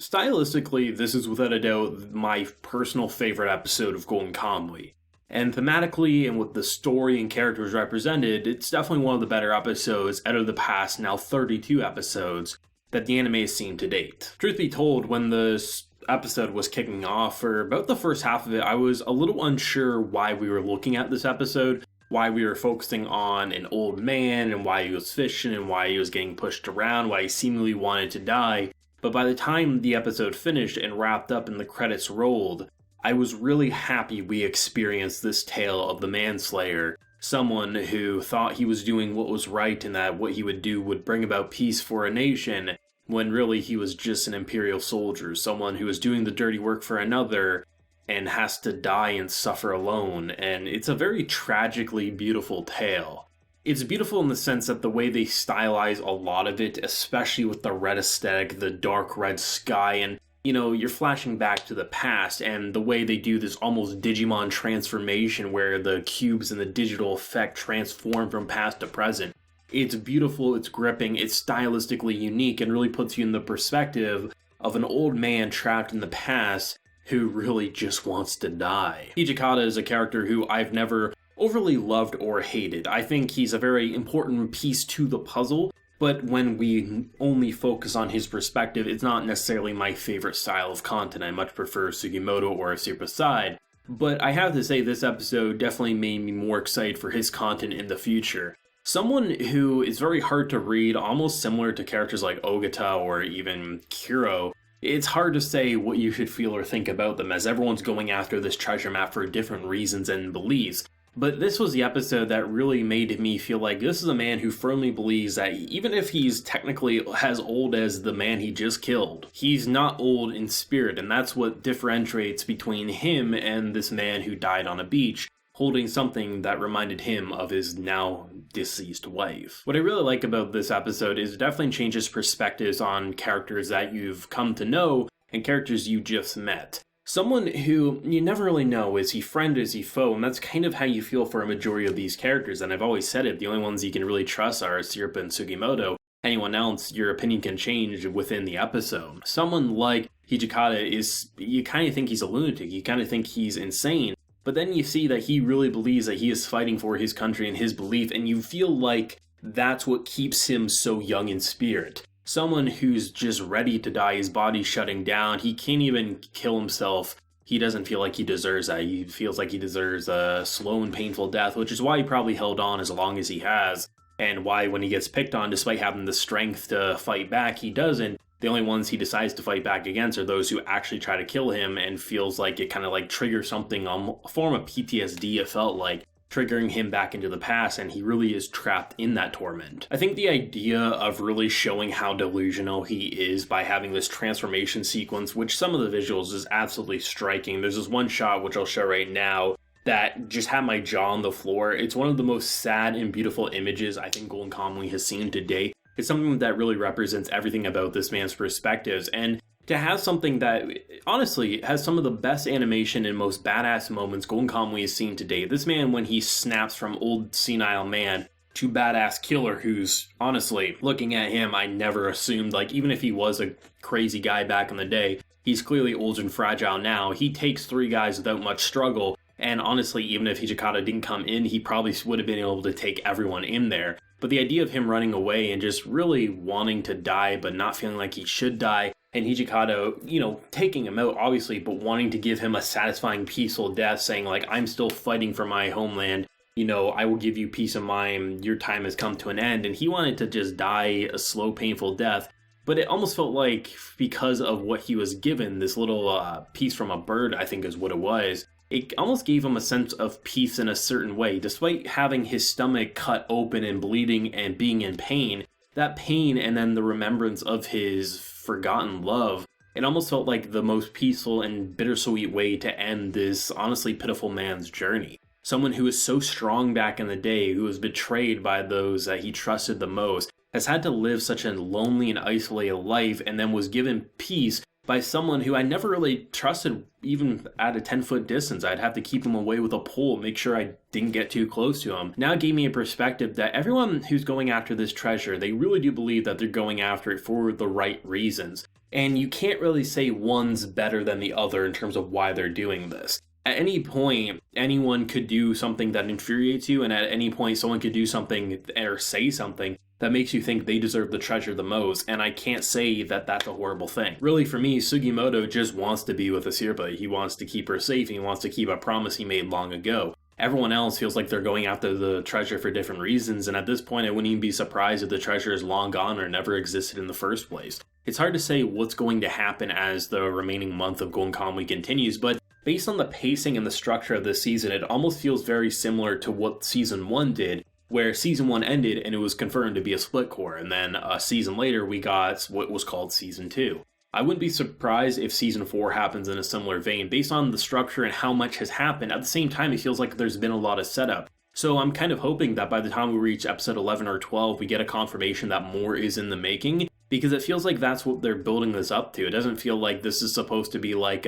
Stylistically, this is without a doubt my personal favorite episode of Golden Kamuy. And thematically and with the story and characters represented, it's definitely one of the better episodes out of the past now 32 episodes that the anime has seen to date. Truth be told, when this episode was kicking off, for about the first half of it, I was a little unsure why we were looking at this episode, why we were focusing on an old man and why he was fishing and why he was getting pushed around, why he seemingly wanted to die. But by the time the episode finished and wrapped up and the credits rolled, I was really happy we experienced this tale of the manslayer, someone who thought he was doing what was right and that what he would do would bring about peace for a nation, when really he was just an imperial soldier, someone who was doing the dirty work for another and has to die and suffer alone, and it's a very tragically beautiful tale. It's beautiful in the sense that the way they stylize a lot of it, especially with the red aesthetic, the dark red sky, and you're flashing back to the past, and the way they do this almost Digimon transformation where the cubes and the digital effect transform from past to present. It's beautiful, it's gripping, it's stylistically unique, and really puts you in the perspective of an old man trapped in the past who really just wants to die. Hijikata is a character who I've never overly loved or hated. I think he's a very important piece to the puzzle, but when we only focus on his perspective, it's not necessarily my favorite style of content. I much prefer Sugimoto or Super Side. But I have to say this episode definitely made me more excited for his content in the future. Someone who is very hard to read, almost similar to characters like Ogata or even Kuro. It's hard to say what you should feel or think about them, as everyone's going after this treasure map for different reasons and beliefs. But this was the episode that really made me feel like this is a man who firmly believes that even if he's technically as old as the man he just killed, he's not old in spirit, and that's what differentiates between him and this man who died on a beach, holding something that reminded him of his now deceased wife. What I really like about this episode is it definitely changes perspectives on characters that you've come to know and characters you just met. Someone who you never really know, is he friend, is he foe, and that's kind of how you feel for a majority of these characters, and I've always said it, the only ones you can really trust are Sirpa and Sugimoto. Anyone else, your opinion can change within the episode. Someone like Hijikata you kind of think he's a lunatic, you kind of think he's insane, but then you see that he really believes that he is fighting for his country and his belief, and you feel like that's what keeps him so young in spirit. Someone who's just ready to die, his body's shutting down, he can't even kill himself. He doesn't feel like he deserves that. He feels like he deserves a slow and painful death, which is why he probably held on as long as he has, and why when he gets picked on, despite having the strength to fight back, he doesn't. The only ones he decides to fight back against are those who actually try to kill him, and feels like it kind of like triggers something, a form of PTSD, it felt like, triggering him back into the past, and he really is trapped in that torment. I think the idea of really showing how delusional he is by having this transformation sequence, which some of the visuals is absolutely striking. There's this one shot, which I'll show right now, that just had my jaw on the floor. It's one of the most sad and beautiful images I think Golden Kamuy has seen to date. It's something that really represents everything about this man's perspectives, and to have something that, honestly, has some of the best animation and most badass moments Golden Kamuy has seen to date. This man, when he snaps from old senile man to badass killer, who's, honestly, looking at him, I never assumed, like, even if he was a crazy guy back in the day, he's clearly old and fragile now. He takes 3 guys without much struggle, and honestly, even if Hijikata didn't come in, he probably would have been able to take everyone in there. But the idea of him running away and just really wanting to die, but not feeling like he should die, and Hijikata, taking him out, obviously, but wanting to give him a satisfying, peaceful death, saying, like, I'm still fighting for my homeland, I will give you peace of mind, your time has come to an end, and he wanted to just die a slow, painful death, but it almost felt like, because of what he was given, this little piece from a bird, I think is what it was, it almost gave him a sense of peace in a certain way, despite having his stomach cut open and bleeding and being in pain. That pain and then the remembrance of his forgotten love, it almost felt like the most peaceful and bittersweet way to end this honestly pitiful man's journey. Someone who was so strong back in the day, who was betrayed by those that he trusted the most, has had to live such a lonely and isolated life, and then was given peace by someone who I never really trusted even at a 10-foot distance. I'd have to keep him away with a pole, make sure I didn't get too close to him. Now it gave me a perspective that everyone who's going after this treasure, they really do believe that they're going after it for the right reasons. and you can't really say one's better than the other in terms of why they're doing this. At any point, anyone could do something that infuriates you, and at any point, someone could do something or say something that makes you think they deserve the treasure the most, and I can't say that that's a horrible thing. Really, for me, Sugimoto just wants to be with Asirpa. He wants to keep her safe, and he wants to keep a promise he made long ago. Everyone else feels like they're going after the treasure for different reasons, and at this point, I wouldn't even be surprised if the treasure is long gone or never existed in the first place. It's hard to say what's going to happen as the remaining month of Golden Kamuy continues, but based on the pacing and the structure of this season, it almost feels very similar to what Season 1 did, where Season 1 ended and it was confirmed to be a split core, and then a season later we got what was called Season 2. I wouldn't be surprised if Season 4 happens in a similar vein, based on the structure and how much has happened. At the same time, it feels like there's been a lot of setup. So I'm kind of hoping that by the time we reach episode 11 or 12, we get a confirmation that more is in the making, because it feels like that's what they're building this up to. It doesn't feel like this is supposed to be like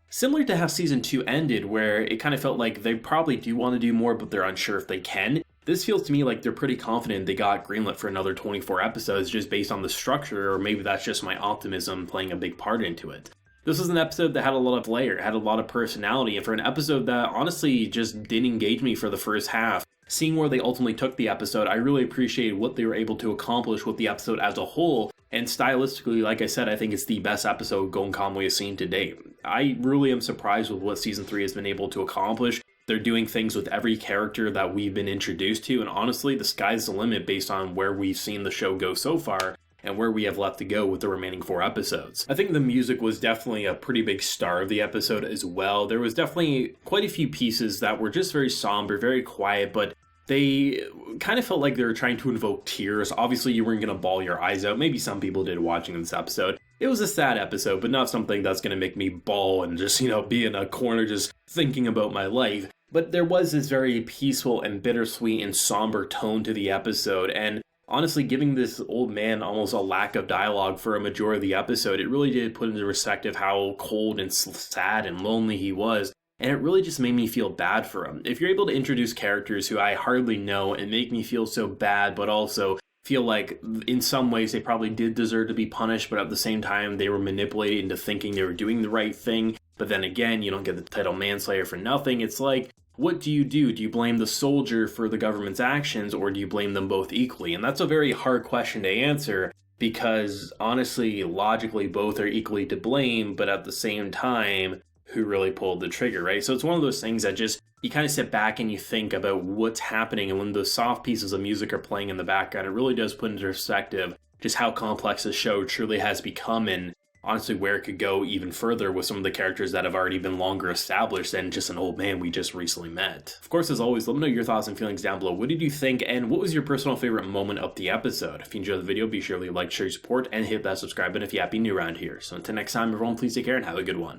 similar to how Season 2 ended, where it kind of felt like they probably do want to do more, but they're unsure if they can. This feels to me like they're pretty confident they got greenlit for another 24 episodes just based on the structure, or maybe that's just my optimism playing a big part into it. This was an episode that had a lot of layer, had a lot of personality, and for an episode that honestly just didn't engage me for the first half, seeing where they ultimately took the episode, I really appreciated what they were able to accomplish with the episode as a whole, and stylistically, like I said, I think it's the best episode Golden Kamuy has seen to date. I really am surprised with what Season 3 has been able to accomplish. They're doing things with every character that we've been introduced to, and honestly, the sky's the limit based on where we've seen the show go so far, and where we have left to go with the remaining 4 episodes. I think the music was definitely a pretty big star of the episode as well. There was definitely quite a few pieces that were just very somber, very quiet, but they kind of felt like they were trying to invoke tears. Obviously, you weren't going to bawl your eyes out. Maybe some people did watching this episode. It was a sad episode, but not something that's going to make me bawl and just, be in a corner just thinking about my life. But there was this very peaceful and bittersweet and somber tone to the episode, and honestly, giving this old man almost a lack of dialogue for a majority of the episode, it really did put into perspective how cold and sad and lonely he was, and it really just made me feel bad for him. If you're able to introduce characters who I hardly know and make me feel so bad, but also feel like in some ways they probably did deserve to be punished, but at the same time they were manipulated into thinking they were doing the right thing, but then again, you don't get the title manslayer for nothing. It's like, what do you do? Do you blame the soldier for the government's actions, or do you blame them both equally? And that's a very hard question to answer, because honestly, logically, both are equally to blame, but at the same time, who really pulled the trigger, right? So it's one of those things that just, you kind of sit back and you think about what's happening, and when those soft pieces of music are playing in the background, it really does put into perspective just how complex the show truly has become, and honestly where it could go even further with some of the characters that have already been longer established than just an old man we just recently met. Of course, as always, let me know your thoughts and feelings down below. What did you think, and what was your personal favorite moment of the episode? If you enjoyed the video, be sure to leave a like, share your support, and hit that subscribe button if you happen new around here. So until next time, everyone, please take care and have a good one.